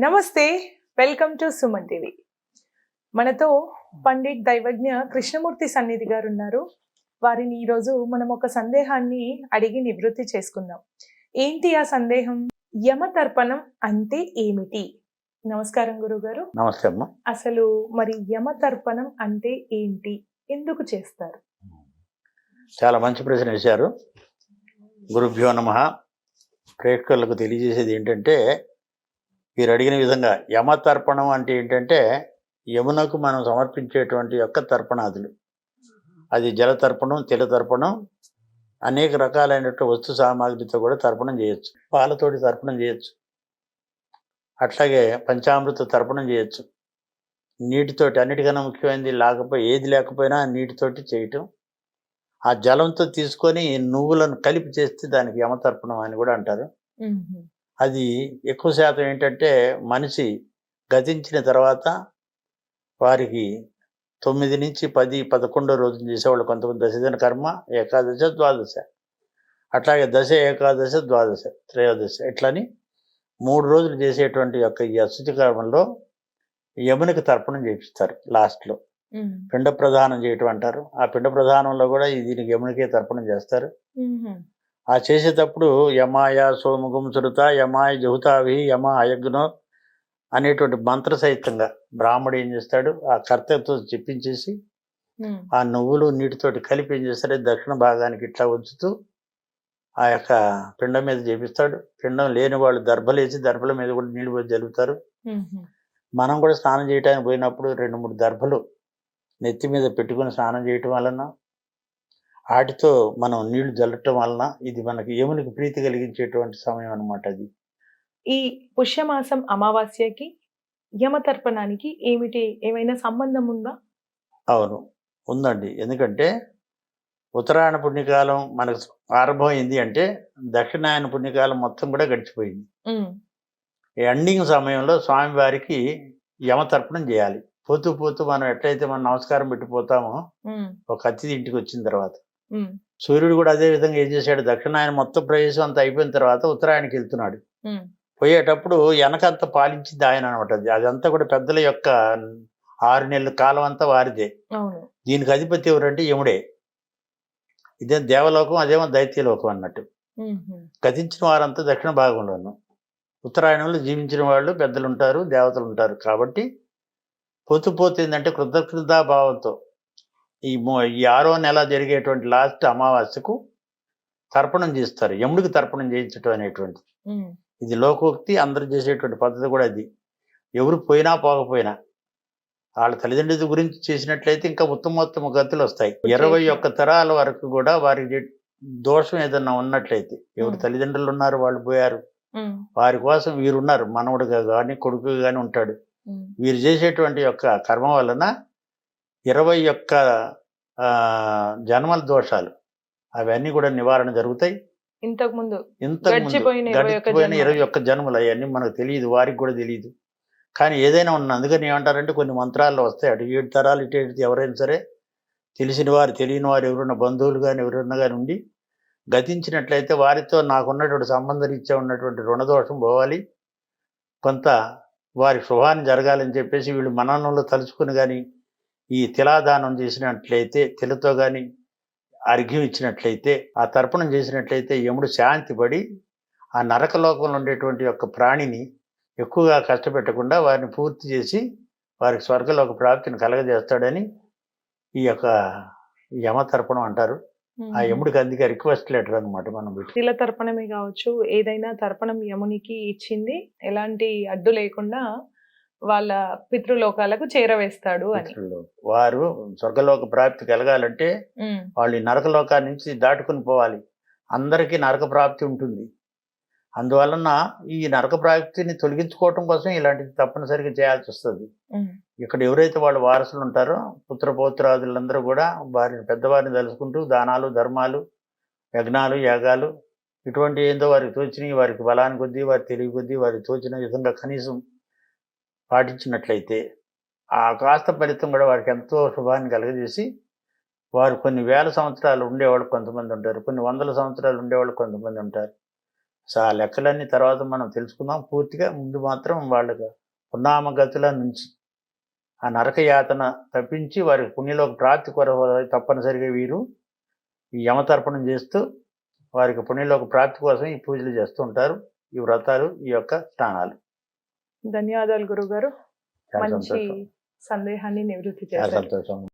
నమస్తే. Welcome to Suman TV. మనతో పండిట్ దైవజ్ఞ కృష్ణమూర్తి సన్నిధి గారు ఉన్నారు. వారిని ఈరోజు మనం ఒక సందేహాన్ని అడిగి నివృత్తి చేసుకుందాం. ఏంటి ఆ సందేహం? యమతర్పణం అంటే ఏమిటి? నమస్కారం గురుగారు. నమస్తే అమ్మ. అసలు మరి యమతర్పణం అంటే ఏంటి? ఎందుకు చేస్తారు? చాలా మంచి ప్రశ్న వేశారు. గురుభ్యో నమః. ప్రేక్షకులకు తెలియజేసేది ఏంటంటే, మీరు అడిగిన విధంగా యమతర్పణం అంటే ఏంటంటే, యమునకు మనం సమర్పించేటువంటి యొక్క తర్పణాదులు. అది జలతర్పణం, తిలతర్పణం, అనేక రకాలైనటువంటి వస్తు సామాగ్రితో కూడా తర్పణం చేయొచ్చు. పాలతోటి తర్పణం చేయొచ్చు, అట్లాగే పంచామృత తర్పణం చేయొచ్చు. నీటితోటి, అన్నిటికన్నా ముఖ్యమైనది ఏది లేకపోయినా నీటితోటి చేయటం. ఆ జలంతో తీసుకొని నువ్వులను కలిపి చేస్తే దానికి యమతర్పణం అని కూడా అంటారు. అది ఎక్కువ శాతం ఏంటంటే, మనిషి గతించిన తర్వాత వారికి 9 నుంచి 10, 11 రోజులు చేసేవాళ్ళు కొంతమంది. దశదిన కర్మ, ఏకాదశ, ద్వాదశ, అట్లాగే దశ, ఏకాదశ, ద్వాదశ, త్రయోదశ, ఇట్లని 3 రోజులు చేసేటువంటి యొక్క ఈ అశుచి కర్మంలో యమునికి తర్పణం చేపిస్తారు లాస్ట్లో. పిండ ప్రదానం చేయటం అంటారు. ఆ పిండ ప్రదానంలో కూడా దీనికి యమునికే తర్పణం చేస్తారు. ఆ చేసేటప్పుడు యమాయ సోముగం సురుత, యమాయ జహుతావి, యమ అయజ్ఞో అనేటువంటి మంత్ర సహితంగా బ్రాహ్మడు ఏం చేస్తాడు, ఆ కర్తతో చెప్పించేసి ఆ నువ్వులు నీటితోటి కలిపి ఏం చేస్తాడు, దక్షిణ భాగానికి ఇట్లా ఉంచుతూ ఆ యొక్క పిండం మీద చేపిస్తాడు. పిండం లేని వాళ్ళు దర్భలేసి దర్భల మీద కూడా నీళ్ళు పోసి జలుపుతారు. మనం కూడా స్నానం చేయడానికి పోయినప్పుడు 2-3 దర్భలు నెత్తి మీద పెట్టుకుని స్నానం చేయటం వలన, వాటితో మనం నీళ్లు జల్లటం వలన ఇది మనకి యమునికి ప్రీతి కలిగించేటువంటి సమయం అన్నమాట. అది ఈ పుష్యమాసం అమావాస్యకి యమతర్పణానికి ఏమైనా సంబంధం ఉందా? అవును, ఉందండి. ఎందుకంటే ఉత్తరాయణ పుణ్యకాలం మనకు ఆరంభమైంది అంటే దక్షిణాయన పుణ్యకాలం మొత్తం కూడా గడిచిపోయింది. ఎండింగ్ సమయంలో స్వామివారికి యమతర్పణం చేయాలి. పోతూ పోతూ మనం ఎట్లయితే మనం నమస్కారం పెట్టిపోతామో ఒక అతిథి ఇంటికి వచ్చిన తర్వాత, సూర్యుడు కూడా అదే విధంగా ఏం చేశాడు, దక్షిణాయన మొత్తం ప్రవేశం అంతా అయిపోయిన తర్వాత ఉత్తరాయణకి వెళ్తున్నాడు. పోయేటప్పుడు వెనకంతా పాలించింది ఆయన అనమాట. అదంతా కూడా పెద్దల యొక్క 6 నెలల కాలం అంతా వారిదే. దీనికి అధిపతి ఎవరంటే యముడే. ఇదే దేవలోకం, అదేమో దైత్యలోకం అన్నట్టు. గతించిన వారంతా దక్షిణ భాగంలోను, ఉత్తరాయణంలో జీవించిన వాళ్ళు పెద్దలు ఉంటారు, దేవతలు ఉంటారు. కాబట్టి పోతుందంటే కృతజ్ఞతాభావంతో ఈ 6వ నెల జరిగేటువంటి లాస్ట్ అమావాస్యకు తర్పణం చేస్తారు. యముడికి తర్పణం చేయించడం అనేటువంటి ఇది లోకోక్తి, అందరూ చేసేటువంటి పద్ధతి కూడా అది. ఎవరు పోయినా పోకపోయినా వాళ్ళ తల్లిదండ్రుల గురించి చేసినట్లయితే ఇంకా ఉత్తమోత్తమ గతులు వస్తాయి. 21 తరాల వరకు కూడా వారికి దోషం ఏదన్నా ఉన్నట్లయితే, ఎవరు తల్లిదండ్రులు ఉన్నారు వాళ్ళు పోయారు, వారి కోసం వీరున్నారు, మనవడుగా కానీ కొడుకుగా కానీ ఉంటాడు. వీరు చేసేటువంటి యొక్క కర్మ వలన 21 జన్మల దోషాలు అవన్నీ కూడా నివారణ జరుగుతాయి. ఇంతకుముందు గడిచిపోయిన 21 జన్మలు అవన్నీ మనకు తెలియదు, వారికి కూడా తెలియదు. కానీ ఏదైనా ఉన్న, అందుకని ఏమంటారంటే కొన్ని మంత్రాల్లో వస్తాయి. అటు 7 తరాలు ఇటు ఎవరైనా సరే తెలిసిన వారు తెలియని వారు ఎవరున్న బంధువులు కానీ ఎవరున్నా కానీ ఉండి గతించినట్లయితే వారితో నాకున్నటువంటి సంబంధరీత్యా ఉన్నటువంటి రుణదోషం పోవాలి, కొంత వారి శుభాన్ని జరగాలని చెప్పేసి వీళ్ళు మననంలో తలుచుకుని కానీ ఈ తిలాదానం చేసినట్లయితే, తిలతో కానీ అర్ఘ్యం ఇచ్చినట్లయితే, ఆ తర్పణం చేసినట్లయితే యముడు శాంతి పడి ఆ నరకలోకంలో ఉండేటువంటి యొక్క ప్రాణిని ఎక్కువగా కష్టపెట్టకుండా వారిని పూర్తి చేసి వారికి స్వర్గలోక ప్రాప్తిని కలగజేస్తాడని ఈ యొక్క యమతర్పణం అంటారు. ఆ యముడికి అందుకే రిక్వెస్ట్ లెటర్ అనమాట. మనం తిల తర్పణమే కావచ్చు, ఏదైనా తర్పణం యమునికి ఇచ్చింది ఎలాంటి అడ్డు లేకుండా వాళ్ళ పితృలోకాలకు చేరవేస్తాడు అని. వారు స్వర్గలోక ప్రాప్తి కలగాలంటే వాళ్ళు ఈ నరకలోకా నుంచి దాటుకుని పోవాలి. అందరికీ నరక ప్రాప్తి ఉంటుంది. అందువలన ఈ నరక ప్రాప్తిని తొలగించుకోవటం కోసం ఇలాంటిది తప్పనిసరిగా చేయాల్సి వస్తుంది. ఇక్కడ ఎవరైతే వాళ్ళ వారసులు ఉంటారో పుత్రపౌత్రాదులందరూ కూడా వారిని పెద్దవారిని తలుచుకుంటూ దానాలు, ధర్మాలు, యజ్ఞాలు, యాగాలు ఇటువంటి ఏందో వారికి తోచినవి, వారికి బలాన్ని కొద్దీ, వారి తెలివి కొద్దీ వారికి తోచిన విధంగా కనీసం పాటించినట్లయితే ఆ కాస్త ఫలితం కూడా వారికి ఎంతో శుభాన్ని కలగజేసి, వారు కొన్ని వేల సంవత్సరాలు ఉండేవాళ్ళు కొంతమంది ఉంటారు, కొన్ని వందల సంవత్సరాలు ఉండేవాళ్ళు కొంతమంది ఉంటారు. సో ఆ లెక్కలన్నీ తర్వాత మనం తెలుసుకుందాం పూర్తిగా. ముందు మాత్రం వాళ్ళకి పున్నామగతుల నుంచి ఆ నరక యాతన తప్పించి వారికి పుణ్యలోక ప్రాప్తి కొరకు తప్పనిసరిగా వీరు ఈ యమతర్పణం చేస్తూ వారికి పుణ్యలోక ప్రాప్తి కోసం ఈ పూజలు చేస్తూ ఉంటారు, ఈ వ్రతాలు, ఈ యొక్క స్నానాలు. ధన్యవాదాలు గురుగారు. చాలా మంచి సంతోషం. సందేహాన్ని నివృత్తి చాలా చేశారు. సంతోషం.